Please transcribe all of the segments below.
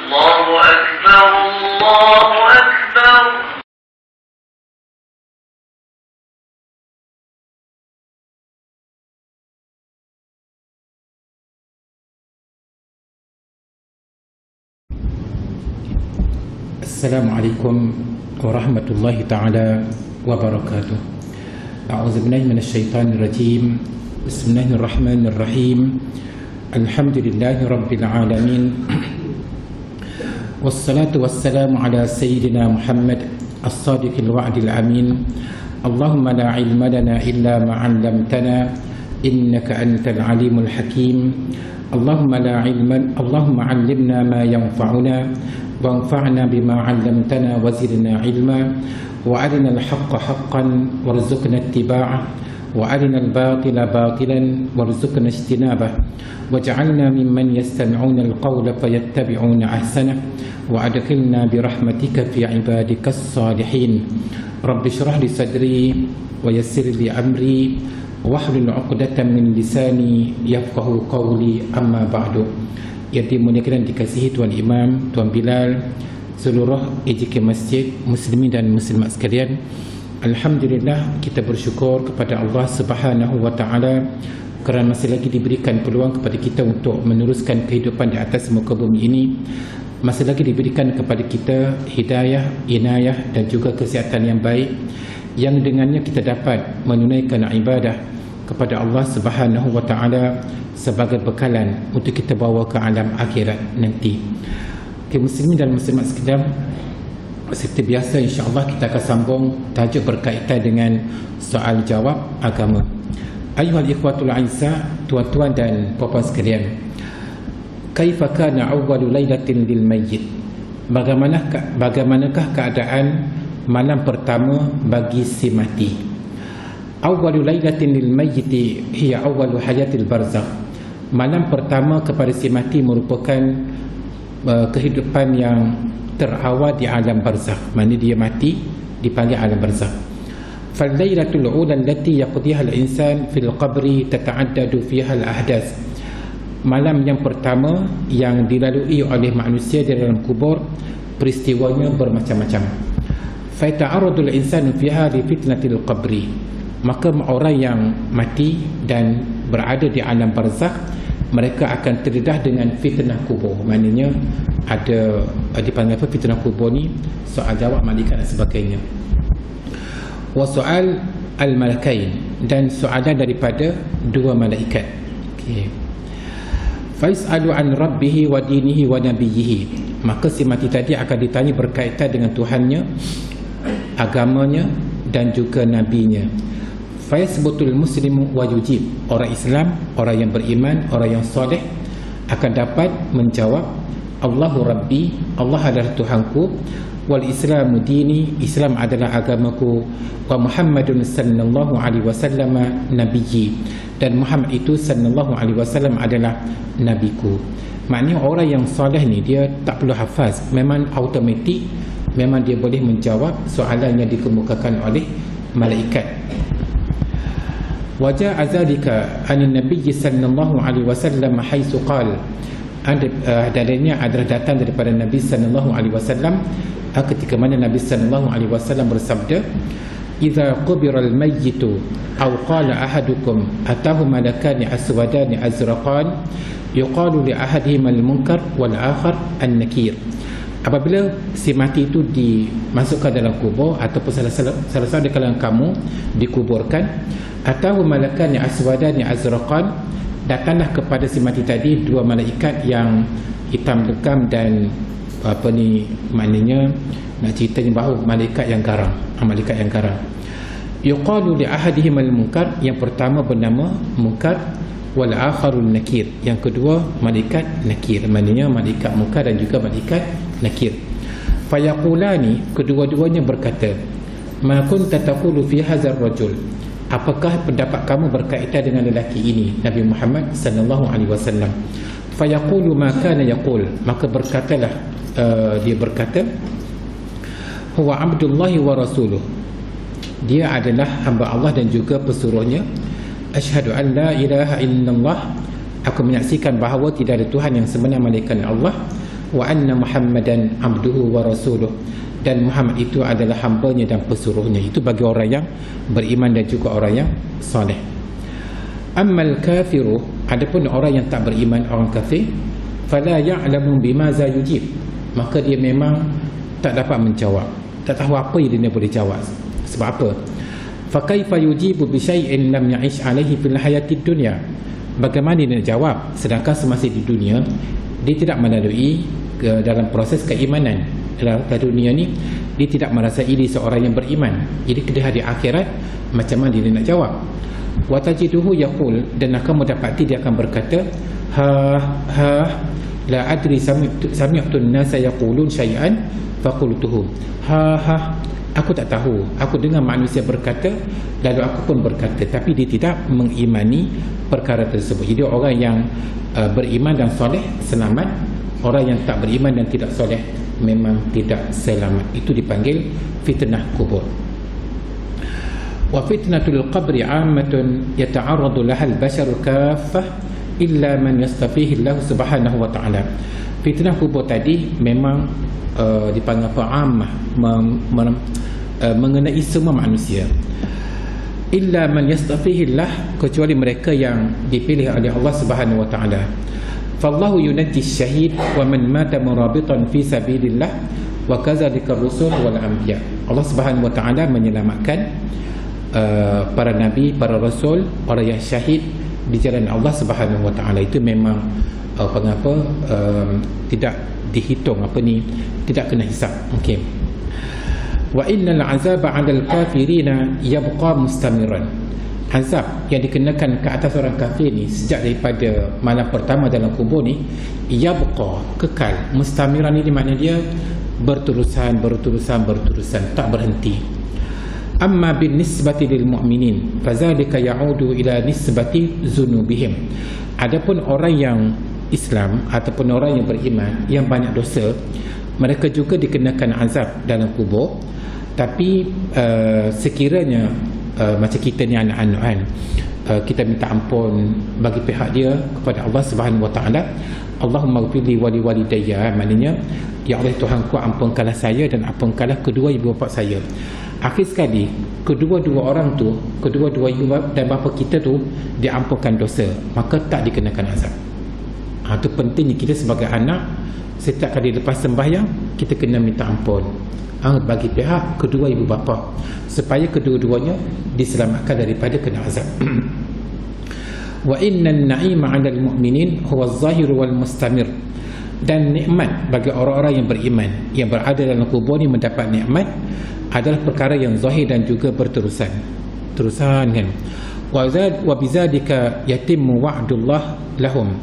الله أكبر الله أكبر. Assalamualaikum warahmatullahi ta'ala wabarakatuh. A'udzubillahi minasyaitonir rajim. Bismillahirrahmanirrahim. Alhamdulillahi rabbil alamin. Wassalatu wassalamu ala sayyidina Muhammad as-sadiqil wa'dil amin. Allahumma la ilma lana illa ma 'allamtana innaka antal alimul hakim. Allahumma 'allimna ma yanfa'una وانفعنا بما علمتنا وزدنا علما وأرنا الحق حقا وارزقنا اتباعه وأرنا الباطل باطلا وارزقنا اجتنابه واجعلنا ممن يستمعون القول فيتبعون أحسنه وأدخلنا برحمتك في عبادك الصالحين. رب اشرح لي صدري ويسر لي أمري واحلل عقدة من لساني يفقه قولي. أما بعد. Yang dimuliakan dan dikasihi Tuan Imam, Tuan Bilal, seluruh AJK Masjid, muslimin dan muslimat sekalian, alhamdulillah kita bersyukur kepada Allah Subhanahu wa taala kerana masih lagi diberikan peluang kepada kita untuk meneruskan kehidupan di atas muka bumi ini. Masih lagi diberikan kepada kita hidayah, inayah dan juga kesihatan yang baik, yang dengannya kita dapat menunaikan ibadah kepada Allah Subhanahu wa taala sebagai bekalan untuk kita bawa ke alam akhirat nanti. Okay, muslimin dan muslimat sekalian, seperti biasa insya-Allah kita akan sambung tajuk berkaitan dengan soal jawab agama. Ayuhal ikhwatul aizza, tuan-tuan dan puan-puan sekalian, kaifa kana awwalu lailatin lil mayyit? Bagaimanakah keadaan malam pertama bagi si mati? Awwalu lailatin lil mayyit hiya awwalu hayatil barzakh. Malam pertama kepada si mati merupakan kehidupan yang terawal di alam barzakh. Maksudnya dia mati dipanggil alam barzakh. Fal lailatul ula allati yaqdiha al-insan fil qabri tata'addadu fiha al-ahdath. Malam yang pertama yang dilalui oleh manusia di dalam kubur, peristiwanya bermacam-macam. Fa ta'arradu al-insanu fiha li fitnatil qabri. Maka orang yang mati dan berada di alam barzakh, mereka akan terdedah dengan fitnah kubur. Maknanya ada dipanggil apa fitnah kubur ni? Soal jawab malaikat dan sebagainya. Wa soal al-malakain, dan soalan daripada dua malaikat. Okey. Fais'alu an rabbihi wa dinihi wa nabiyhi. Maka si mati tadi akan ditanya berkaitan dengan Tuhannya, agamanya dan juga nabinya. Fayasbutul muslimu wa yujib. Orang Islam, orang yang beriman, orang yang soleh akan dapat menjawab, Allahu Rabbi, Allah adalah Tuhanku, wal Islamu dini, Islam adalah agamaku, wa Muhammadun sallallahu alaihi wasallam nabiyyi, dan Muhammad itu sallallahu alaihi wasallam adalah nabiku. Maknanya orang yang soleh ni dia tak perlu hafaz, memang automatik, memang dia boleh menjawab soalan yang dikemukakan oleh malaikat. Wajah azalika anin Nabi sallallahu alaihi wasallam haitsu qala, dalilnya adalah datang daripada Nabi sallallahu alaihi wasallam ketika mana Nabi sallallahu alaihi wasallam bersabda, idza qubira al-mayyitu aw qala ahadukum atahu malakani aswadani azraqan yuqalu li ahadihima al-munkar wal akhar an-nakir. Apabila si mati itu dimasukkan dalam kubur ataupun salah satu di kalangan kamu dikuburkan, atau malakan yang aswadan yang azraqan, datanglah kepada si mati tadi dua malaikat yang hitam legam dan apa ni, maknanya nak ceritanya bahawa malaikat yang garang, malaikat yang garang. Yuqalu li ahadihim al-munkar, yang pertama bernama munkar, wal akharun nakir, yang kedua malaikat nakir, maknanya malaikat munkar dan juga malaikat nakir. Fayaqulani, kedua-duanya berkata, ma kunta taqulu fi hadzal rajul, apakah pendapat kamu berkaitan dengan lelaki ini, Nabi Muhammad sallallahu alaihi wasallam? Fayaqulu ma kana yaqul, maka berkatalah dia berkata, huwa abdullah wa rasuluh, dia adalah hamba Allah dan juga pesuruhnya. Asyhadu an la ilaha illallah, aku menyaksikan bahawa tidak ada Tuhan yang sebenar melainkan Allah. wa anna Muhammadan abduhu wa rasuluh, dan Muhammad itu adalah hambanya dan pesuruhnya. Itu bagi orang yang beriman dan juga orang yang soleh. Ammal kafiru, adapun orang yang tak beriman, orang kafir, fala ya'lamu bimaza yujib, maka dia memang tak dapat menjawab, tak tahu apa yang dia boleh jawab. Sebab apa? Fa kaifa yujibu bi syai'in lam ya'ish 'alaihi fil hayatid dunya, bagaimana dia nak jawab sedangkan semasa di dunia dia tidak melalui dalam proses keimanan. Dalam dunia ni dia tidak merasai diri seorang yang beriman. Jadi di hari akhirat macam mana dia nak jawab? Wa tajiduhu yaqul, dan akan mendapati dia akan berkata, la adri sami'tu an-nasa yaqulun syai'an faqultuhu. Aku tak tahu, aku dengar manusia berkata lalu aku pun berkata, tapi dia tidak mengimani perkara tersebut. Jadi orang yang beriman dan soleh selamat, orang yang tak beriman dan tidak soleh memang tidak selamat. Itu dipanggil fitnah kubur. Wa fitnatul qabri 'ammatun yata'arradu laha al-basharu kaffah illa man yastafihi Allah Subhanahu wa ta'ala. Fitnah kubur tadi memang dipanggil apa? 'ammah, mengenai semua manusia. Illa man yastafihi Allah, kecuali mereka yang dipilih oleh Allah Subhanahu wa ta'ala. Fallahu yunajji syahid wa man mata murabitan fi sabilillah wa kadzalika ar-rusul wal anbiya. Allah Subhanahu wa ta'ala menyelamatkan para nabi, para rasul, orang yang syahid di jalan Allah Subhanahu wa ta'ala. Itu memang tidak dihitung tidak kena hisab. Okey. Wa innal azaba 'alal kafirina yabqa mustamiran. Azab yang dikenakan ke atas orang kafir ni sejak daripada malam pertama dalam kubur ni, yabqa, kekal. Mustamiran ni maknanya dia berterusan, tak berhenti. Amma bin nisbati lil mu'minin fazalika ya'udu ila nisbati zunubihim. Adapun orang yang Islam ataupun orang yang beriman yang banyak dosa, mereka juga dikenakan azab dalam kubur. Tapi sekiranya macam kita ni anak-anak kan, kita minta ampun bagi pihak dia kepada Allah Subhanahu wa ta'ala, Allahumma ghfirli wa li walidayya, maknanya ya Allah Tuhanku, ampunkanlah saya dan ampunkanlah kedua ibu bapa saya. Akhir sekali kedua-dua orang tu, kedua-dua ibu dan bapa kita tu diampunkan dosa, maka tak dikenakan azab. Itu pentingnya kita sebagai anak, setiap kali lepas sembahyang kita kena minta ampun bagi pihak kedua ibu bapa, supaya kedua-duanya diselamatkan daripada kena azab. Wa innan na'ima 'alal mu'minin huwa az-zahir wal mustamir. Dan nikmat bagi orang-orang yang beriman yang berada dalam kubur ni, mendapat nikmat adalah perkara yang zahir dan juga berterusan kan. Wa bizalika yatimmu wa'dullah lahum.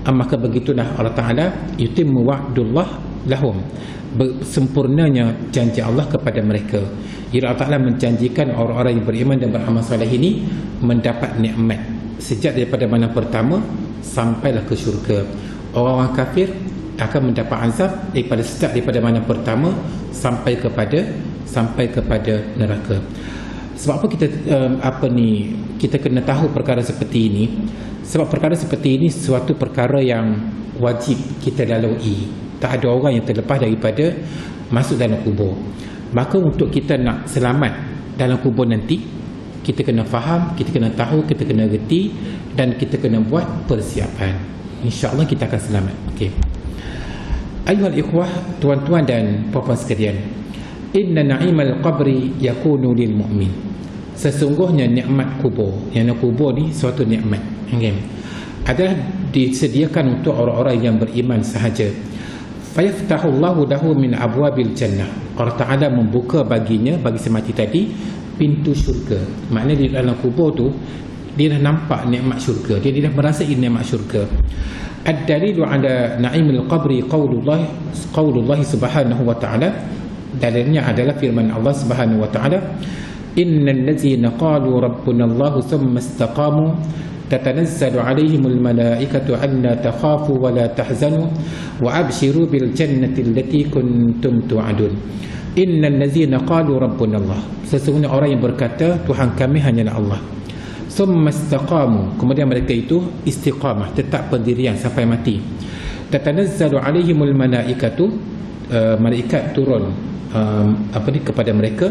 Maka begitulah Allah Ta'ala yutimmu wa'dullah lahum, sempurnanya janji Allah kepada mereka. Jadi Allah Ta'ala menjanjikan orang-orang yang beriman dan beramal soleh ini mendapat nikmat sejak daripada malam pertama sampailah ke syurga. Orang-orang kafir akan mendapat azab daripada malam pertama sampai kepada neraka. Sebab apa kita kena tahu perkara seperti ini? Sebab perkara seperti ini suatu perkara yang wajib kita lalui. Tak ada orang yang terlepas daripada masuk dalam kubur. Maka untuk kita nak selamat dalam kubur nanti, kita kena faham, kita kena tahu, kita kena reti, dan kita kena buat persiapan. InsyaAllah kita akan selamat. Okey. Ayuhal ikhwah, tuan-tuan dan puan-puan sekalian, inna na'imal qabri yakunu lil mu'min. Sesungguhnya nikmat kubur, yang kubur ni suatu nikmat, adalah disediakan untuk orang-orang yang beriman sahaja. Fayaftahullahu lahu min abwabil jannah. Allah Ta'ala membuka baginya, bagi semati tadi, pintu syurga. Maknanya di dalam kubur tu dia dah nampak nikmat syurga, dia dah merasai nikmat syurga. Ad-dalilu ala na'imil qabri qaulullah subhanahu wa ta'ala. Dalilnya adalah firman Allah Subhanahu wa ta'ala, innal ladzina qalu rabbuna Allah thumma istaqamu tatanazzalu alaihimul malaikatu alla takhafu wa la tahzanu wa abshiru bil jannati allati kuntum tu'adun. Innal ladzina qalu rabbuna Allah, sesungguhnya orang yang berkata Tuhan kami hanyalah Allah, thumma istaqamu, kemudian mereka itu istiqamah, tetap pendirian sampai mati, tatanazzalu alaihimul malaikatu, malaikat turun kepada mereka,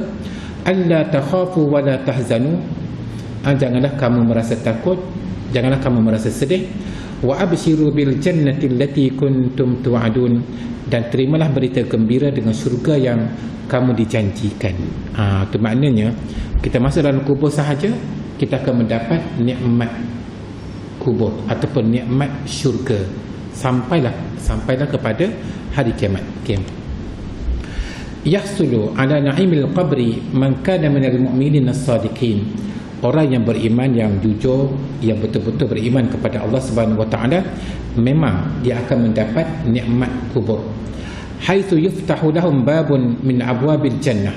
alla takhafu wa la tahzanu, janganlah kamu merasa takut, janganlah kamu merasa sedih, wa abshiru bil jannati allati kuntum tu'adun, dan terimalah berita gembira dengan syurga yang kamu dijanjikan. Itu maknanya kita masuk dalam kubur sahaja kita akan mendapat nikmat kubur ataupun nikmat syurga sampailah kepada hari kiamat. Yahsulu ala na'imil qabri man kana minal mu'minin as-sadiqin, orang yang beriman, yang jujur, yang betul-betul beriman kepada Allah Subhanahu wa taala, memang dia akan mendapat nikmat kubur. Haitsu yuftahu lahum babun min abwabil jannah,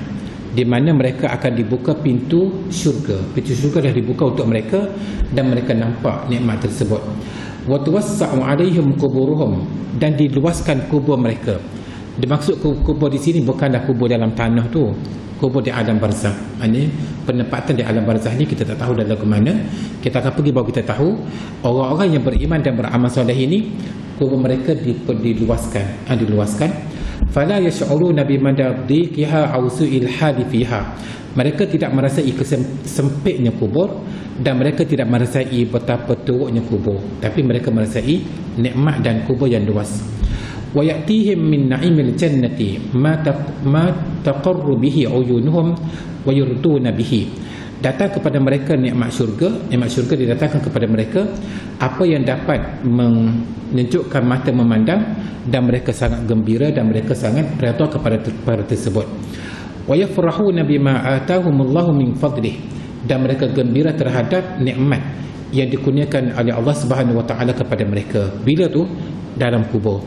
di mana mereka akan dibuka pintu syurga. Pintu syurga dah dibuka untuk mereka dan mereka nampak nikmat tersebut. Wa tuwassa'u 'alaihim quburuhum, dan diluaskan kubur mereka. Dimaksud kubur di sini bukanlah kubur dalam tanah tu, kubur di alam barzakh. Ini penempatan di alam barzakh ni kita tak tahu dalam ke mana. Kita akan pergi baru kita tahu. Orang-orang yang beriman dan beramal soleh ini, kubur mereka diluaskan. Fala yash'uruna bimadadhiqiha aw su'il hali fiha, mereka tidak merasai sempitnya kubur dan mereka tidak merasai betapa teruknya kubur, tapi mereka merasai nikmat dan kubur yang luas. Wa ya'tihim min na'imil jannati ma taqarru bihi uyunuhum wa yurduna bihi, datang kepada mereka nikmat syurga didatangkan kepada mereka apa yang dapat menyejukkan mata memandang, dan mereka sangat gembira dan mereka sangat redha kepada perkara tersebut. Wa yafrahuna bima atahumullahu min fadlih, dan mereka gembira terhadap nikmat yang dikurniakan oleh Allah Subhanahu wa taala kepada mereka. Bila tu? Dalam kubur.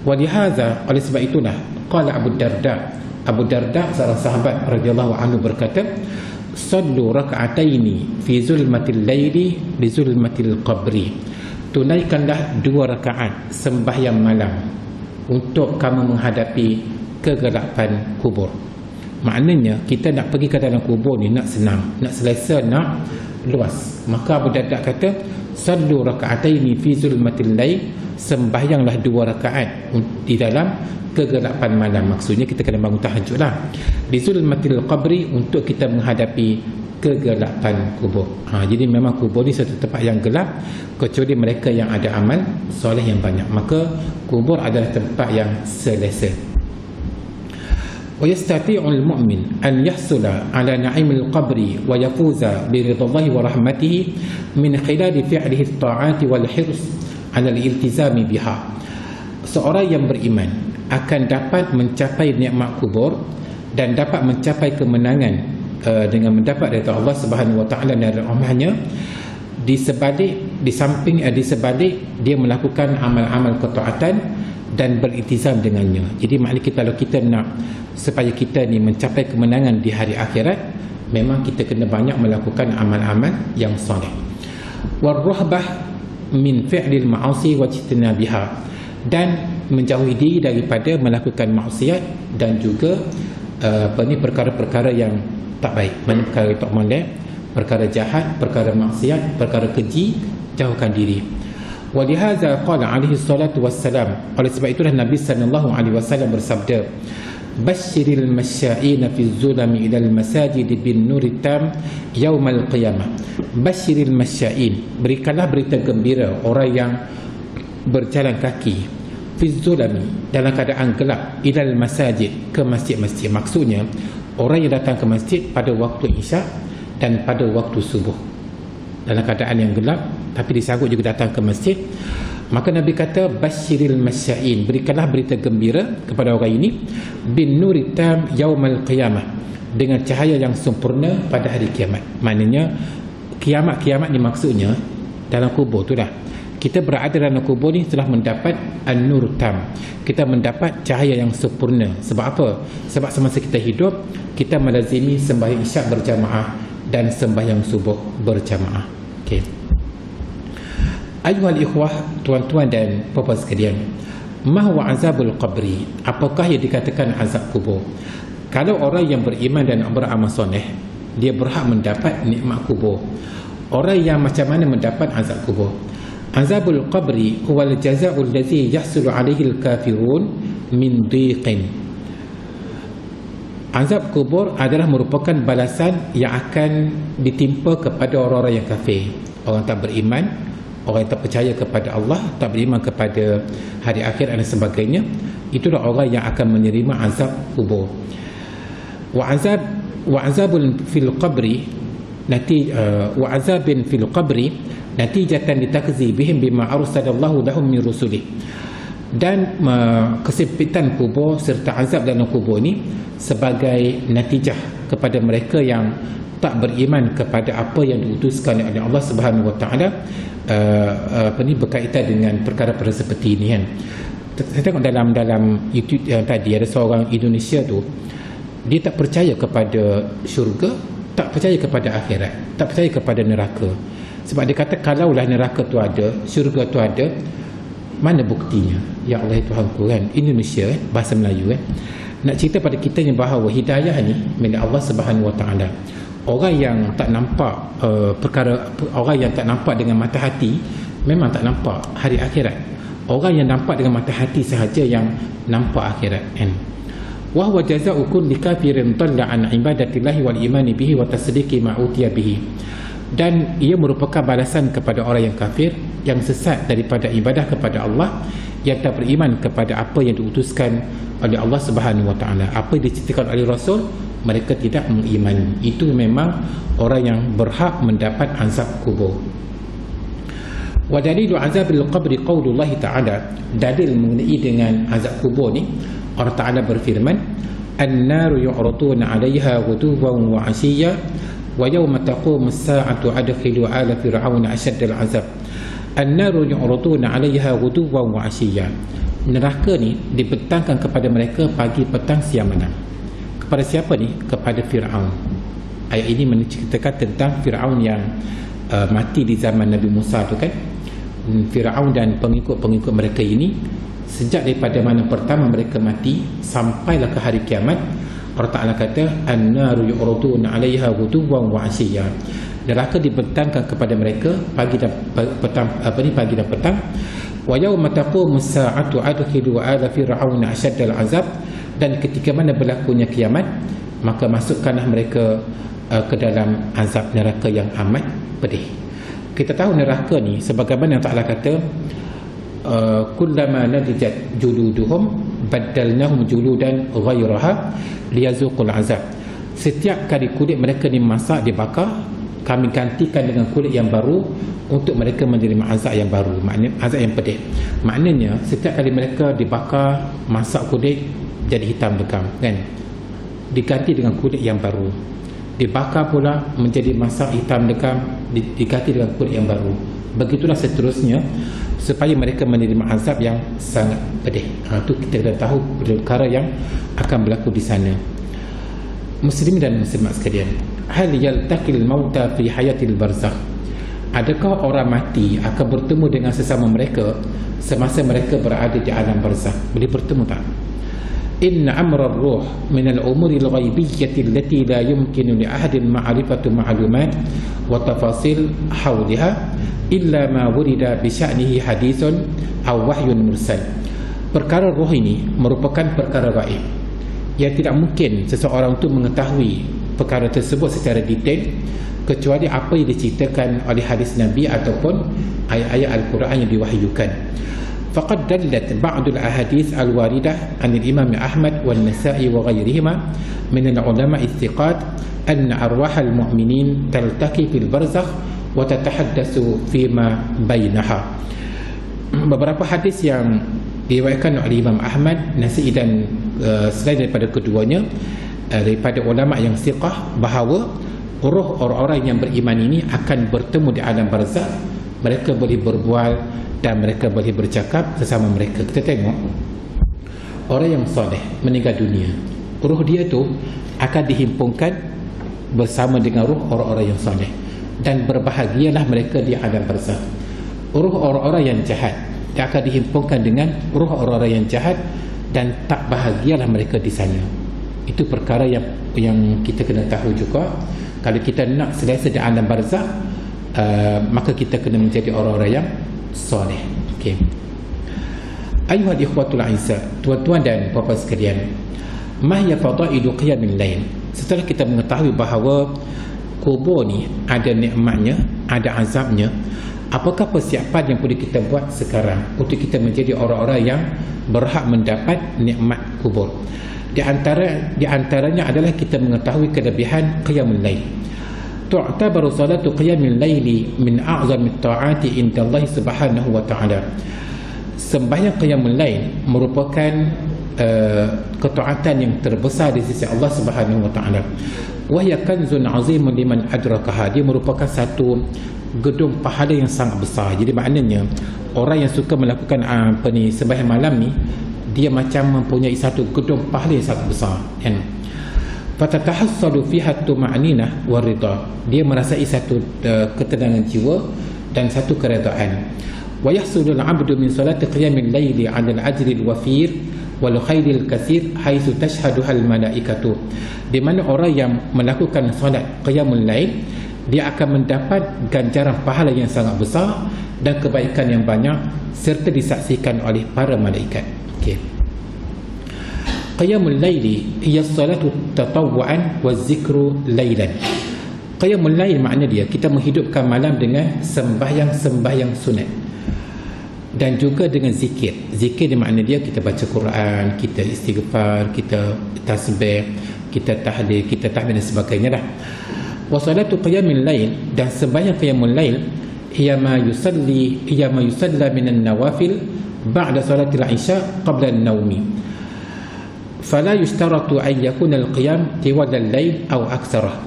Wa lihaza, oleh sebab itulah qala Abu Darda seorang sahabat radhiyallahu anhu berkata, sallu raka'ataini fi zulmatil laili li zulmatil qabri, tunaikanlah 2 rakaat sembahyang malam untuk kamu menghadapi kegelapan kubur. Maknanya kita nak pergi ke dalam kubur ni nak senang, nak selesa, nak luas. Maka Abu Darda kata, sallu raka'ataini fi zulmatil lail, sembahyanglah 2 rakaat di dalam kegelapan malam. Maksudnya kita kena bangun tahajud lah. Di zulmatil qabri, untuk kita menghadapi kegelapan kubur. Jadi memang kubur ni satu tempat yang gelap, kecuali mereka yang ada amal soleh yang banyak, maka kubur adalah tempat yang selesa. Wa yastati'ul mu'min an yahsula ala na'imil qabri wa yafuza bi ridallahi wa rahmatihi min khilali fi'lihi at-ta'ati wal hirs ala al-iltizami biha. Seorang yang beriman akan dapat mencapai nikmat kubur dan dapat mencapai kemenangan dengan mendapat dari Allah Subhanahu wa taala dan rahmatnya, di samping dia melakukan amal-amal ketaatan dan beriltizam dengannya. Jadi maknanya kalau kita nak supaya kita ni mencapai kemenangan di hari akhirat, memang kita kena banyak melakukan amal-amal yang soleh. Warahbah min fi'lil ma'asi wa ijtinabiha, dan menjauhi diri daripada melakukan maksiat dan juga perkara-perkara yang tak baik, mana perkara tak molek, perkara jahat, perkara maksiat, perkara keji, jauhkan diri. Wa lihaza qala alaihi salatu wassalam, oleh sebab itulah Nabi sallallahu alaihi wasallam bersabda, basyiril masya'ina fi zulami ilal masajid bin nuri tam yaumal qiyamah. Basyiril masya'in, berikanlah berita gembira orang yang berjalan kaki fi zulami, dalam keadaan gelap, ilal masajid, ke masjid-masjid. Maksudnya orang yang datang ke masjid pada waktu isyak dan pada waktu subuh dalam keadaan yang gelap, tapi disanggup juga datang ke masjid. Maka Nabi kata, basyiril masya'in, berikanlah berita gembira kepada orang ini, bin nuri tam yaumal qiyamah, dengan cahaya yang sempurna pada hari kiamat. Maknanya kiamat ni maksudnya dalam kubur tu dah. Kita berada dalam kubur ni telah mendapat an-nur tam, kita mendapat cahaya yang sempurna. Sebab apa? Sebab semasa kita hidup, kita melazimi sembahyang isyak berjamaah dan sembahyang subuh berjamaah. Okey. Ayuhal ikhwah, tuan-tuan dan puan-puan sekalian, ma huwa azabul qabri? Apakah yang dikatakan azab kubur? Kalau orang yang beriman dan beramal soleh, dia berhak mendapat nikmat kubur. Orang yang macam mana mendapat azab kubur? Azabul qabri huwa al-jaza'u allazi yahsulu alaihi al-kafirun min dhiqin. Azab kubur adalah merupakan balasan yang akan ditimpa kepada orang-orang yang kafir, orang tak beriman, orang yang tak percaya kepada Allah, tak beriman kepada hari akhir dan sebagainya. Itulah orang yang akan menerima azab kubur. Wa azabun fil qabri wa azabin fil qabri natijatan litakzibihim bima arsalallahu lahum min rusulih. Dan kesempitan kubur serta azab dalam kubur ini sebagai natijah kepada mereka yang tak beriman kepada apa yang diutuskan oleh Allah Subhanahu Wa Taala, berkaitan dengan perkara-perkara seperti ini kan. Saya tengok dalam YouTube yang tadi ada seorang Indonesia tu, dia tak percaya kepada syurga, tak percaya kepada akhirat, tak percaya kepada neraka. Sebab dia kata kalaulah neraka tu ada, syurga tu ada, mana buktinya? Ya Allah Tuhanku kan. Indonesia kan, bahasa Melayu kan. Nak cerita pada kita yang bahawa hidayah ni milik Allah Subhanahu Wa Taala. Orang yang tak nampak orang yang tak nampak dengan mata hati memang tak nampak hari akhirat. Orang yang nampak dengan mata hati sahaja yang nampak akhirat kan. Wa huwa jazaa'u kulli kafirin dhalla an ibadatillahi wal imani bihi wa tasdiqi ma utiya bihi. Dan ia merupakan balasan kepada orang yang kafir, yang sesat daripada ibadah kepada Allah, yang tak beriman kepada apa yang diutuskan oleh Allah Subhanahu Wa Taala. Apa yang diceritakan oleh Rasul, mereka tidak mengimani. Itu memang orang yang berhak mendapat azab kubur. Wa dalilu azabil qabri qaulullah ta'ala. Dalil mengenai dengan azab kubur ni, Allah Ta'ala berfirman, an-naru yu'raduna 'alayha ghuduwan wa 'ashiyya wa yawma taqumu as-sa'atu adkhilu ala fir'auna ashaddal 'azab. An-naru yu'raduna 'alayha ghuduwan wa 'ashiyya. Neraka ni dibentangkan kepada mereka pagi, petang, siang, malam. Kepada siapa ni? Kepada Fir'aun. Ayat ini menceritakan tentang Fir'aun yang mati di zaman Nabi Musa tu kan. Fir'aun dan pengikut-pengikut mereka ini, sejak daripada mana pertama mereka mati sampailah ke hari kiamat, Allah Ta'ala kata an-naru yu'raduna 'alayha ghuduwan wa 'ashiyya. Neraka dibentangkan kepada mereka pagi dan petang, pagi dan petang. Wa yawma taqumu as-sa'atu adkhilu ala fir'auna ashaddal 'azab. Dan ketika mana berlakunya kiamat, maka masukkanlah mereka ke dalam azab neraka yang amat pedih. Kita tahu neraka ni sebagaimana yang Allah kata, kullama nadijat juluduhum baddalnahum juludan ghairaha liyazuqul azab. Setiap kali kulit mereka dimasak, dibakar, kami gantikan dengan kulit yang baru untuk mereka menerima azab yang baru, maknanya azab yang pedih. Maknanya setiap kali mereka dibakar, masak kulit jadi hitam legam kan, diganti dengan kulit yang baru, dibakar pula menjadi masak hitam legam, diganti dengan kulit yang baru. Begitulah seterusnya supaya mereka menerima azab yang sangat pedih. Itu kita dah tahu perkara yang akan berlaku di sana. Muslimin dan muslimat sekalian, hal yaltaqil mauta fi hayatil barzakh. Adakah orang mati akan bertemu dengan sesama mereka semasa mereka berada di alam barzakh? Boleh bertemu tak? Inna amra ar-ruh min al-umuri al-ghaibiyyati allati la yumkinu li ahadin ma'rifatu ma'lumat wa tafasil hawliha illa ma wurida bi sya'nihi hadithun aw wahyun mursal. Perkara roh ini merupakan perkara gaib yang tidak mungkin seseorang itu mengetahui perkara tersebut secara detail kecuali apa yang diceritakan oleh hadis Nabi ataupun ayat-ayat Al-Quran yang diwahyukan. Faqad dallat ba'd al-ahadith al-waridah 'an al-Imam Ahmad wan Nasa'i wa ghayrihima min al-ulama istiqat anna arwah al-mu'minin taltaqi fil barzakh wa tatahaddatsu fima bainaha. Beberapa hadis yang diriwayatkan oleh Imam Ahmad, Nasa'i dan selain daripada keduanya daripada ulama yang siqah bahawa roh orang-orang yang beriman ini akan bertemu di alam barzakh. Mereka boleh berbual dan mereka boleh bercakap sesama mereka. Kita tengok orang yang soleh meninggal dunia, roh dia tu akan dihimpunkan bersama dengan roh orang-orang yang soleh dan berbahagialah mereka di alam barzakh. Roh orang-orang yang jahat dia akan dihimpunkan dengan roh orang-orang yang jahat dan tak bahagialah mereka di sana. Itu perkara yang kita kena tahu juga. Kalau kita nak selesa di alam barzakh, maka kita kena menjadi orang-orang yang soleh. Okey. Ayuhal ikhwatul aizza, tuan-tuan dan puan-puan sekalian, ma hiya fadailu qiyamil lail? Setelah kita mengetahui bahawa kubur ni ada nikmatnya, ada azabnya, apakah persiapan yang perlu kita buat sekarang untuk kita menjadi orang-orang yang berhak mendapat nikmat kubur? Di antaranya adalah kita mengetahui kelebihan qiyamul lail. Tu'tabaru salatu qiyamil laili min a'zamit ta'ati inda Allah Subhanahu wa ta'ala. Sembahyang qiyamul lail merupakan ketaatan yang terbesar di sisi Allah Subhanahu wa ta'ala. Wa hiya kanzun 'azimun liman adrakaha. Dia merupakan satu gedung pahala yang sangat besar. Jadi maknanya orang yang suka melakukan sembahyang malam ni, dia macam mempunyai satu gedung pahala yang sangat besar, kan? Fatatahassalu fiha at-tuma'ninah war-ridha. Dia merasai satu ketenangan jiwa dan satu keredaan. Wa yahsulu al-'abdu min salati qiyamil laili 'ala al-ajri al-wafir wal khairil katsir haitsu tashhaduha al-malaikatu. Di mana orang yang melakukan solat qiyamul lail, dia akan mendapat ganjaran pahala yang sangat besar dan kebaikan yang banyak serta disaksikan oleh para malaikat. Okey. Qiyamul laili hiya salatu tatawwu'an wa zikru lailan. Qiyamul lail makna dia kita menghidupkan malam dengan sembahyang sunat dan juga dengan zikir. Zikir di makna dia kita baca Quran, kita istighfar, kita tasbih, kita tahlil, kita tahmid dan sebagainya dah. Wa salatu qiyamil lail, dan sembahyang qiyamul lail hiya ma yusalla min an-nawafil ba'da salatil isya qabla an-nawmi. Fala yushtaratu an yakuna al-qiyam tiwal al-lail aw aktsarah.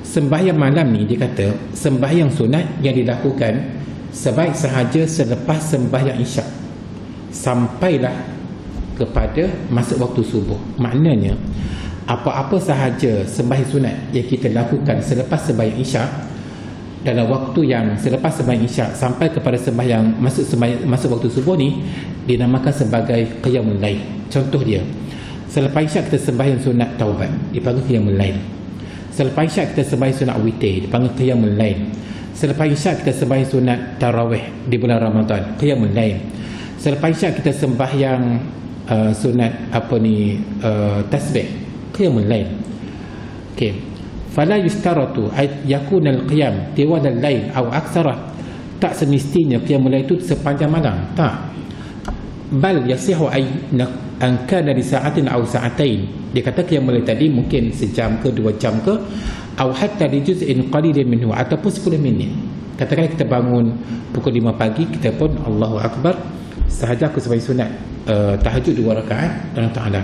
Sembahyang malam ni dia kata sembahyang sunat yang dilakukan sebaik sahaja selepas sembahyang isyak sampailah kepada masuk waktu subuh. Maknanya apa-apa sahaja sembahyang sunat yang kita lakukan selepas sembahyang isyak, dalam waktu yang selepas sembahyang isyak sampai kepada masuk waktu subuh ni, dinamakan sebagai qiyamul lail. Contoh dia, selepas isyak kita sembahyang sunat taubat, dipanggil qiyamul lail. Selepas isyak kita sembahyang sunat witir, dipanggil qiyamul lail. Selepas isyak kita sembahyang sunat tarawih di bulan Ramadan, qiyamul lail. Selepas isyak kita sembahyang sunat tasbih, qiyamul lail. Okey. Fala yustaratu ay yakuna al-qiyam tiwal al-lail aw aktsara. Tak semestinya qiyamul lail itu sepanjang malam, tak. Bal yasihu an kana li sa'atin aw sa'atain. Dia kata qiyamul lail tadi mungkin sejam ke 2 jam ke, atau hatta li juz'in qalilin minhu, ataupun 10 minit. Katakanlah kita bangun pukul 5 pagi, kita pun Allahu Akbar, sahaja aku sembahyang sunat tahajud 2 rakaat dan ta'ala,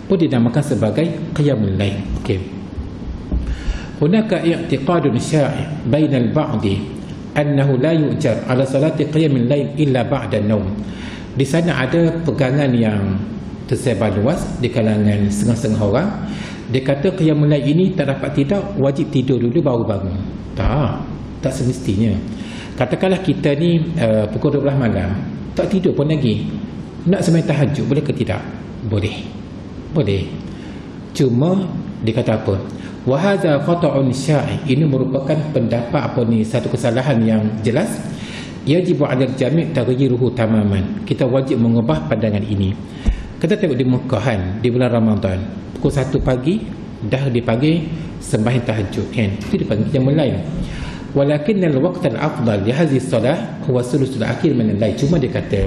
pun dinamakan sebagai qiyamul lail. Okey. Hunaka i'tiqadun sya'i' baina al-ba'di annahu la yu'jar 'ala salati qiyamul lail illa ba'da an-nawm. Di sana ada pegangan yang tersebar luas di kalangan setengah-setengah orang. Dia kata qiyamul lail ini tak dapat tidak, wajib tidur dulu baru bangun. Tak semestinya. Katakanlah kita ni pukul 12 malam tak tidur pun lagi, nak sembahyang tahajud, boleh ke tidak? Boleh. Cuma dia kata apa? Wa hadza khata'un sya'i. Ini merupakan pendapat satu kesalahan yang jelas. Yajibu 'alal jami' taghyiruhu tamaman. Kita wajib mengubah pandangan ini. Kita tengok di Mekah di bulan Ramadan, pukul 1 pagi dah dipanggil sembahyang tahajud, kan? Itu dipanggil qiyamul lail. Walakinnal waqtal afdal li hadhihi salah huwa sulusul akhir min al-lail. Cuma dia kata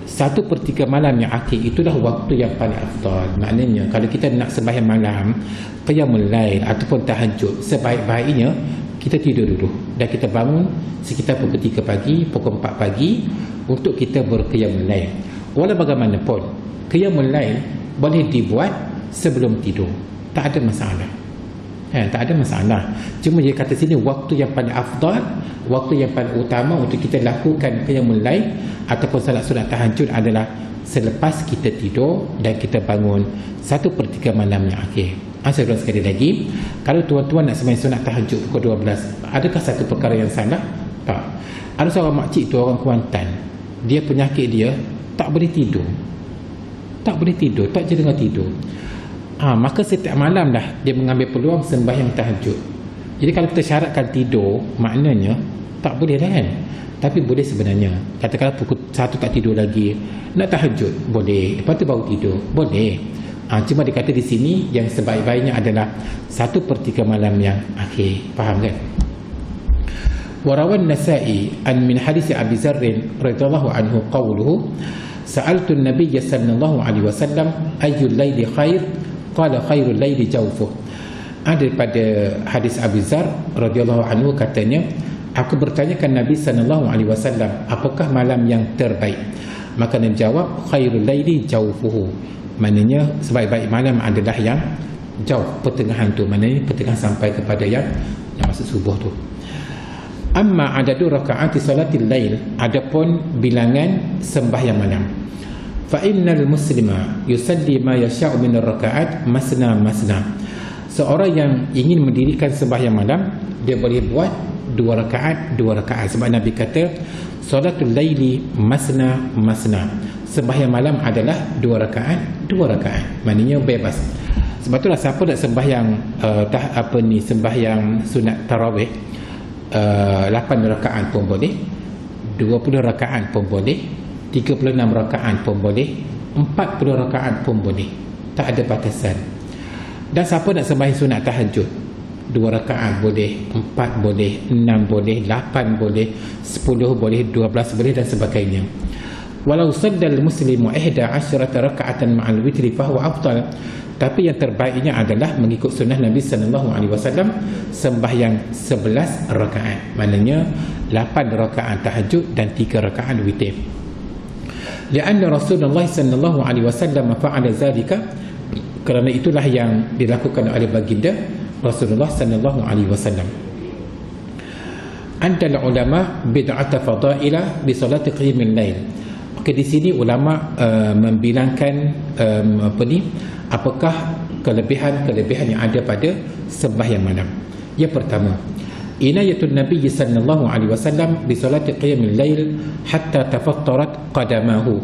1/3 malam yang akhir itulah waktu yang paling afdal. Maknanya kalau kita nak sembahyang malam, qiyamul lail ataupun tahajud, sebaik-baiknya kita tidur dulu dan kita bangun sekitar pukul 3 pagi, pukul 4 pagi untuk kita berqiyamul lail. Walau bagaimanapun, qiyamul lail boleh dibuat sebelum tidur, tak ada masalah. Tak ada masalah. Cuma dia kata sini waktu yang paling afdal, waktu yang paling utama untuk kita lakukan qiyamul lail ataupun salat sunat tahajud adalah selepas kita tidur dan kita bangun 1/3 malam yang akhir. Saya ulang sekali lagi, kalau tuan-tuan nak sembahyang sunat tahajud pukul 12, adakah satu perkara yang salah? Tak. Ada seorang makcik tu, orang Kuantan, dia penyakit dia tak boleh tidur, tak je dengar tidur. Maka setiap malam dah dia mengambil peluang sembahyang tahajud. Jadi kalau kita syaratkan tidur, maknanya tak boleh dah, kan? Tapi boleh sebenarnya. Katakanlah pukul 1 tak tidur lagi, nak tahajud, boleh. Lepas tu baru tidur, boleh. Cuma dikata di sini yang sebaik-baiknya adalah 1/3 malam yang akhir. Faham kan? Warawan Nasa'i an min hadis Abi Dzar radhiyallahu anhu qawluhu sa'altu an-nabiy sallallahu alaihi wasallam ayyul laili khair qala khairul laili jawfuh. Ada pada hadis Abi Dzar radhiyallahu anhu katanya, aku bertanyakan Nabi sallallahu alaihi wasallam, apakah malam yang terbaik? Maka Nabi jawab, khairul laili jawfuhu. Maknanya sebaik-baik malam adalah yang jauh, pertengahan tu. Maknanya pertengahan sampai kepada yang masuk subuh tu. Amma adadu rakaati salatil lail, adapun bilangan sembahyang malam. Fa innal muslima yusalli ma yasha'u min ar-raka'at masna masna. Seorang yang ingin mendirikan sembahyang malam, dia boleh buat 2 rakaat 2 rakaat. Sebab Nabi kata salatul laili masna masna. Sembahyang malam adalah 2 rakaat 2 rakaat. Maknanya bebas. Sebab itulah siapa nak sembahyang sembahyang sunat tarawih 8 rakaat pun boleh, 20 rakaat pun boleh, 36 rakaat pun boleh, 40 rakaat pun boleh. Tak ada batasan. Dan siapa nak sembahyang sunat tahajud 2 rakaat boleh, 4 boleh, 6 boleh, 8 boleh, 10 boleh, 12 boleh dan sebagainya. Walau saddal muslimu 11 raka'atan ma'al witri fahuwa afdal. Tapi yang terbaiknya adalah mengikut sunnah Nabi sallallahu alaihi wasallam, sembahyang 11 rakaat. Maknanya 8 rakaat tahajud dan 3 rakaat witir. Lianna Rasulullah sallallahu alaihi wasallam fa'ala zalika, kerana itulah yang dilakukan oleh baginda Rasulullah sallallahu alaihi wasallam. Andal ulama bid'ata fadaila bi salati qiyamil lail. Di sini ulama membilangkan apakah kelebihan-kelebihan yang ada pada sembahyang malam. Yang pertama, inayatun Nabi sallallahu alaihi wasallam bi salati qiyamil lail hatta tafattarat qadamahu.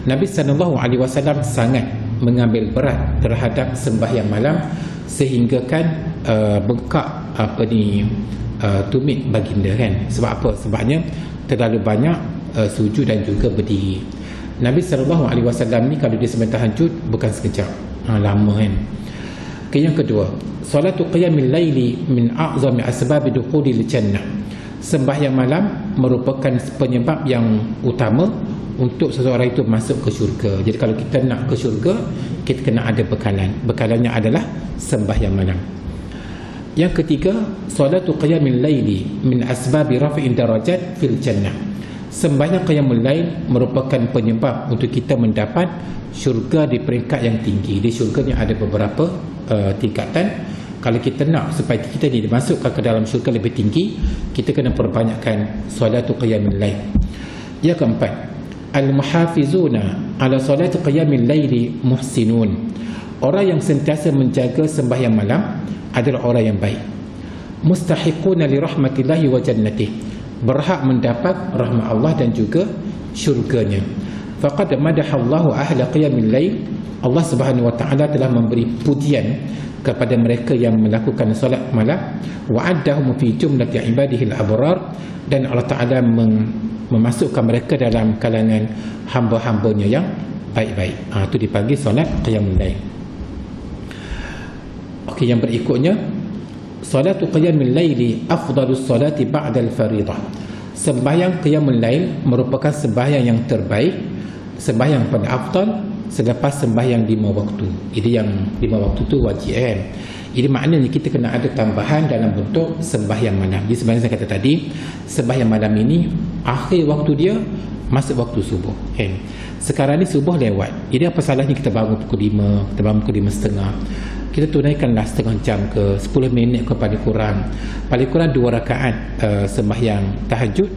Nabi sallallahu alaihi wasallam sangat mengambil berat terhadap sembahyang malam sehingga kan bengkak tumit baginda kan. Sebab apa? Sebabnya terlalu banyak sujud dan juga berdiri. Nabi sallallahu alaihi wasallam ni kalau dia sembahyang tahajud bukan sekejap, lama kan. Yang kedua, salatu qiyamil laili min a'zami asbab dukhulil jannah. Sembahyang malam merupakan penyebab yang utama untuk seseorang itu masuk ke syurga. Jadi kalau kita nak ke syurga, kita kena ada bekalan. Bekalannya adalah sembahyang malam. Yang ketiga, salatu qiyamil laili min asbabi raf'in darajat fil jannah. Sembahyang qiyamul lail merupakan penyebab untuk kita mendapat syurga di peringkat yang tinggi. Di syurga ni ada beberapa tingkatan. Kalau kita nak supaya kita ni dimasukkan ke dalam syurga lebih tinggi, kita kena perbanyakkan salatu qiyamul lail. Yang keempat, al-muhafizuna ala salati qiyamil laili muhsinun. Orang yang sentiasa menjaga sembahyang malam adalah orang yang baik. Mustahiquna li rahmatillahi wa jannatihi, berhak mendapat rahmat Allah dan juga syurganya. Faqad madahallahu ahla qiyamil lail. Allah Subhanahu wa taala telah memberi pujian kepada mereka yang melakukan solat malam. Wa'addahum fi jumlati ibadihi al-abrar, dan Allah Taala memasukkan mereka dalam kalangan hamba-hambanya yang baik-baik. Itu dipanggil solat qiyamul lail. Okey, yang berikutnya, salatu qiyamil laili afdalus salati ba'da al-fariḍah. Sembahyang qiyamul lail merupakan sembahyang yang terbaik, sembahyang pada afdal selepas sembahyang 5 waktu. Jadi yang 5 waktu tu wajib kan. Jadi maknanya kita kena ada tambahan dalam bentuk sembahyang malam. Jadi sebenarnya saya kata tadi, sembahyang malam ini akhir waktu dia masuk waktu subuh kan. Sekarang ni subuh lewat. Jadi apa salahnya kita bangun pukul 5, kita bangun pukul 5.30. Kita tunaikanlah setengah jam ke 10 minit ke paling kurang 2 rakaat sembahyang tahajud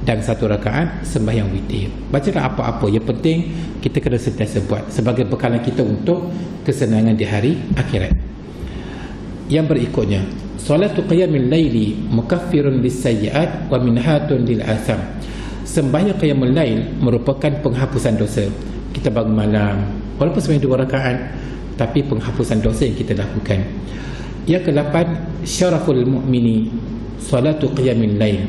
dan 1 rakaat sembahyang witir. Bacalah apa-apa, yang penting kita kena sentiasa buat sebagai bekalan kita untuk kesenangan di hari akhirat. Yang berikutnya, salatu qiyamil laili mukaffirun lis-sayyi'at wa minhatun lil atham. Sembahyang qiyamul lail merupakan penghapusan dosa. Kita bangun malam walaupun sembahyang 2 rakaat, tapi penghapusan dosa yang kita lakukan. Yang ke-8, syaraful mu'mini salatu qiyamil lail.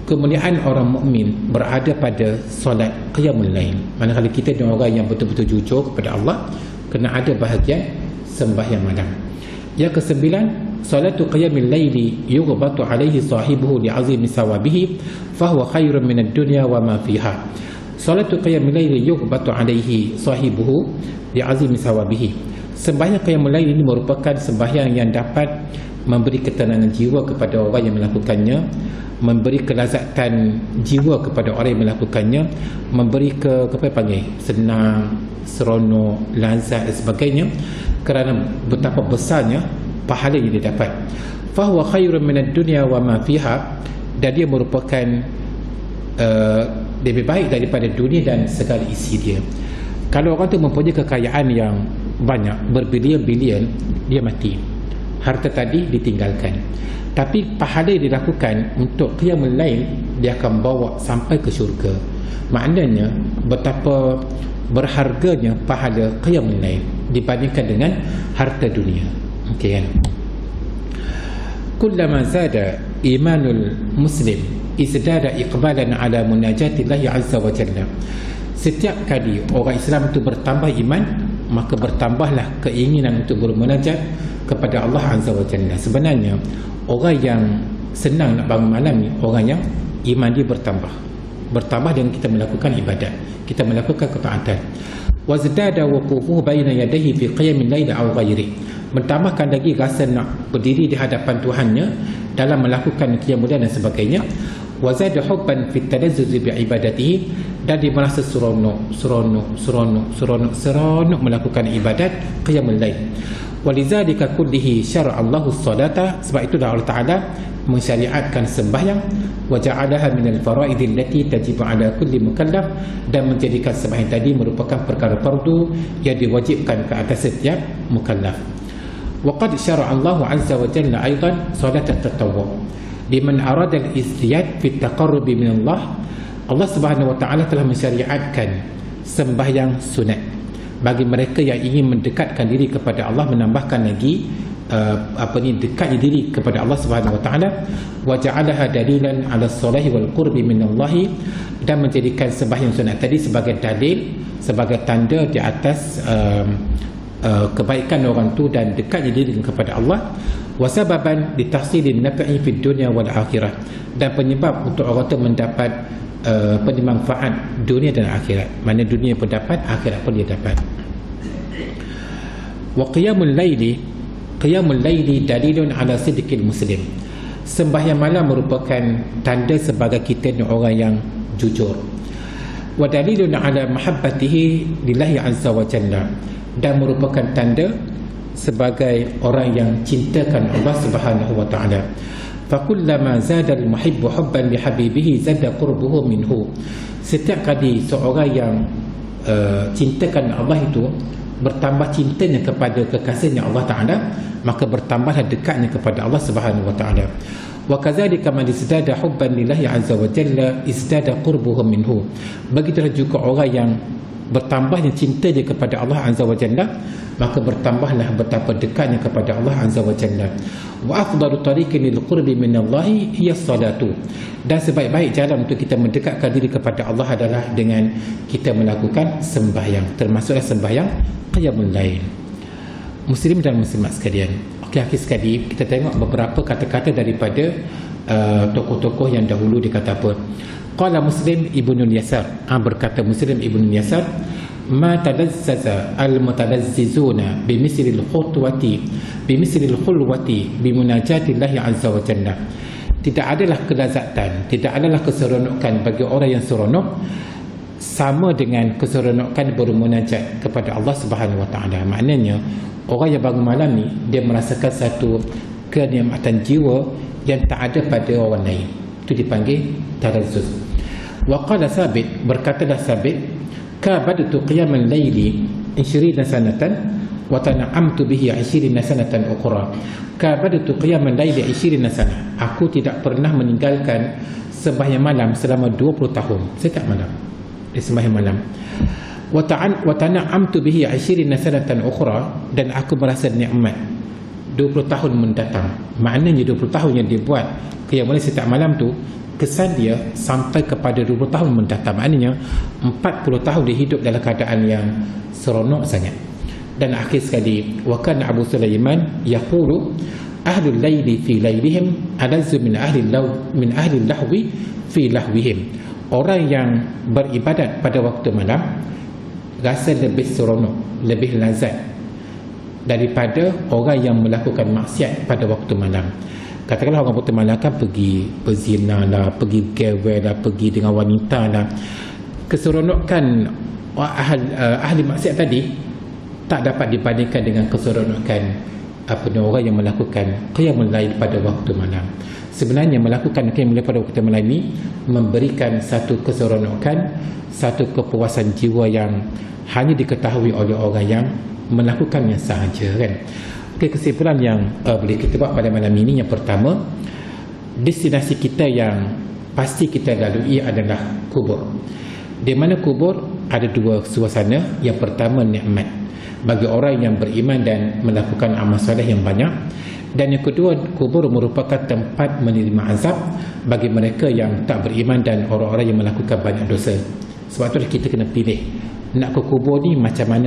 kemuliaan orang mukmin berada pada solat qiyamul lail. Manakala kita ni orang yang betul-betul jujur kepada Allah, kena ada bahagian sembahyang malam. Yang kesembilan, salatu qiyamil laili yughbatu alaihi sahibuhu li'azimi sawabihi fahuwa khairun minad dunya wa ma fiha. Salatu qiyamil laili yughbatu alaihi sahibuhu li'azimi sawabihi. Sembahyang qiyamul lail ini merupakan sembahyang yang dapat memberi ketenangan jiwa kepada orang yang melakukannya, memberi kelazatan jiwa kepada orang yang melakukannya, memberi apa panggil, senang, seronok, lazat dan sebagainya, kerana betapa besarnya pahala yang dia dapat. Fahuwa khairun minad dunya wa ma fiha, dan dia merupakan lebih baik daripada dunia dan segala isi dia. Kalau orang tu mempunyai kekayaan yang banyak, berbilion-bilion, dia mati, harta tadi ditinggalkan. Tapi pahala yang dilakukan untuk qiyamul lail, dia akan bawa sampai ke syurga. Maknanya betapa berharganya pahala qiyamul lail dibandingkan dengan harta dunia. Okey kan? Kullama zada imanul muslim izdada iqbalan ala munajatillahi azza wa jalla. Setiap kali orang Islam itu bertambah iman, maka bertambahlah keinginan untuk bermunajat kepada Allah azza wa jalla. Sebenarnya orang yang senang nak bangun malam ni orang yang iman dia bertambah dengan kita melakukan ibadat, kita melakukan ketaatan. Wazdada wuqufuhu baina yadayhi fi qiyamil lail aw ghairi. Bertambahkan lagi rasa nak berdiri di hadapan Tuhannya dalam melakukan qiyamul lail dan sebagainya. Wazada hubban fi talazzuz bi ibadatihi, dan dia merasa seronok melakukan ibadat qiyamul lail. Walizalika kullihi syara'a Allahu as-salata, sebab itulah Allah Taala mensyariatkan sembahyang, wa ja'alaha min al-fara'id allati tajibu 'ala kulli mukallaf, dan menjadikan sembahyang tadi merupakan perkara fardu yang diwajibkan ke atas setiap mukallaf. Wa qad syara'a Allahu 'azza wa jalla aidan salat at-tatawwu' liman arada al-izdiyad fi at-taqarrub min Allah. Allah Subhanahu wa taala telah mensyariatkan sembahyang sunat bagi mereka yang ingin mendekatkan diri kepada Allah, menambahkan lagi dekatnya diri kepada Allah Subhanahu wa taala. Wa ja'alaha dalilan 'ala as-salahi wal qurbi min Allah, dan menjadikan sembahyang sunat tadi sebagai dalil, sebagai tanda di atas kebaikan orang tu dan dekatnya diri kepada Allah. Wa sababan li tahsilin naf'i fid dunya wal akhirah, dan penyebab untuk orang tu mendapat manfaat dunia dan akhirat. Mana dunia pun dapat, akhirat pun dia dapat. Wa qiyamul laili dalilun ala sidqil muslim. Sembahyang malam merupakan tanda sebagai kita ni orang yang jujur. Wa dalilun ala mahabbatihi lillahi azza wa jalla, dan merupakan tanda sebagai orang yang cintakan Allah Subhanahu wa taala. Fakullama zada al-muhibbu hubban li habibihi zada qurbuhu minhu. Setiap kali seorang yang cintakan Allah itu bertambah cintanya kepada kekasihnya Allah Taala, maka bertambahlah dekatnya kepada Allah Subhanahu wa taala. Wa kadzalika man izdada hubban lillahi azza wa jalla izdada qurbuhu minhu. Begitulah juga orang yang bertambahnya cintanya kepada Allah azza wa jalla, maka bertambahlah betapa dekatnya kepada Allah azza wa jalla. Wa afdalu tariqin lil qurbi min Allah hiya salatu. Dan sebaik-baik jalan untuk kita mendekatkan diri kepada Allah adalah dengan kita melakukan sembahyang, termasuklah sembahyang qiyamul lail. Muslim dan muslimat sekalian, okey, akhir sekali kita tengok beberapa kata-kata daripada tokoh-tokoh yang dahulu. Dia kata apa? Qala Muslim ibn Yasar, berkata Muslim ibn Yasar, ma talazzaza al-mutalazzizuna bimisli al-khutwati bimunajati Allah azza wa jalla. Tidak adalah kelazatan, tidak adalah keseronokan bagi orang yang seronok sama dengan keseronokan bermunajat kepada Allah Subhanahu wa taala. Maknanya orang yang bangun malam ni dia merasakan satu kenikmatan jiwa yang tak ada pada orang lain. Itu dipanggil talazzuz. Wa qala Sabit, berkatalah Sabit, kabadtu qiyamal laili 20 sanatan wa tana'amtu bihi 20 sanatan ukhra. Kabadtu qiyamal laili 20 sanah. Aku tidak pernah meninggalkan sembahyang malam selama 20 tahun. Setiap malam di sembahyang malam. Wa tana'amtu bihi 20 sanatan ukhra, dan aku merasa nikmat 20 tahun mendatang. Maknanya 20 tahun yang dia buat qiyamul lail setiap malam tu, kesan dia sampai kepada 20 tahun mendatang. Maknanya 40 tahun dia hidup dalam keadaan yang seronok sangat. Dan akhir sekali, wa kana Abu Sulaiman yaqulu ahlul laili fi lailihim alazzu min ahli lahwi fi lahwihim. Orang yang beribadat pada waktu malam rasa lebih seronok, lebih lazat daripada orang yang melakukan maksiat pada waktu malam. Katakanlah orang waktu malam kan pergi berzina lah, pergi gewel lah, pergi dengan wanita lah. Keseronokan ahli maksiat tadi tak dapat dibandingkan dengan keseronokan orang yang melakukan qiyamul lail pada waktu malam. Sebenarnya melakukan qiyamul lail pada waktu malam ini memberikan satu keseronokan, satu kepuasan jiwa yang hanya diketahui oleh orang yang melakukannya sahaja, kan. Okey, kesimpulan yang boleh kita buat pada malam ini, yang pertama, destinasi kita yang pasti kita lalui adalah kubur. Di mana kubur ada dua suasana. Yang pertama, nikmat bagi orang yang beriman dan melakukan amal soleh yang banyak. Dan yang kedua, kubur merupakan tempat menerima azab bagi mereka yang tak beriman dan orang-orang yang melakukan banyak dosa. Sebab itulah kita kena pilih nak ke kubur ni macam mana,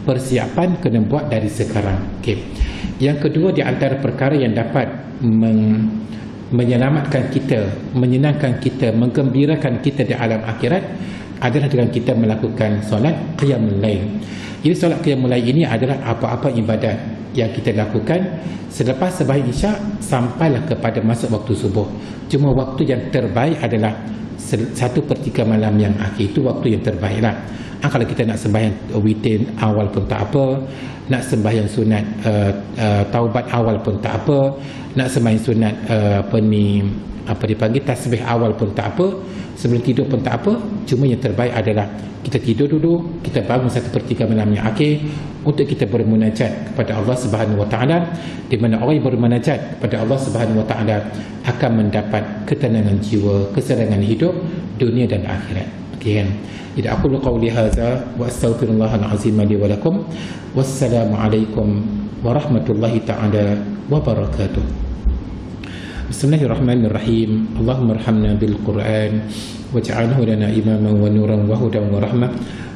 persiapan kena buat dari sekarang. Okay. Yang kedua, di antara perkara yang dapat menyelamatkan kita, menyenangkan kita, menggembirakan kita di alam akhirat adalah dengan kita melakukan solat qiyamul lail. Jadi solat qiyamul lail ini adalah apa-apa ibadat yang kita lakukan selepas sembahyang isyak sampailah kepada masuk waktu subuh. Cuma waktu yang terbaik adalah 1/3 malam yang akhir. Itu waktu yang terbaik lah. Kalau kita nak sembahyang witir awal pun tak apa, nak sembahyang sunat taubat awal pun tak apa, nak sembahyang sunat dipanggil tasbih awal pun tak apa, sebelum tidur pun tak apa. Cuma yang terbaik adalah kita tidur dulu, kita bangun 1/3 malam yang akhir untuk kita bermunajat kepada Allah Subhanahu Wa Taala, di mana orang yang bermunajat kepada Allah Subhanahu Wa Taala akan mendapat ketenangan jiwa, kesenangan hidup dunia dan akhirat. Okey kan? Jadi aku qauli hadza wa astaghfirullahal azim li wa lakum. Wassalamu alaikum warahmatullahi taala wabarakatuh. Bismillahirrahmanirrahim. Allahumma arhamna bil Qur'an waj'alhu lana imaman wa nuran wa hudan wa rahmah.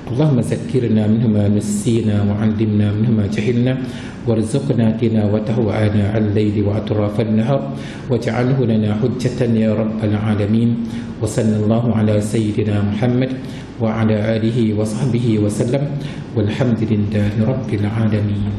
Allahumma zakkirna minhu ma nassina wa 'allimna minhu ma jahilna warzuqna tilawatahu ana al-layli wa atrafan nahar waj'alhu lana hujjatan ya rabbal alamin. Wa sallallahu ala sayyidina Muhammad wa ala alihi wa sahbihi wa sallam walhamdulillahi rabbil alamin.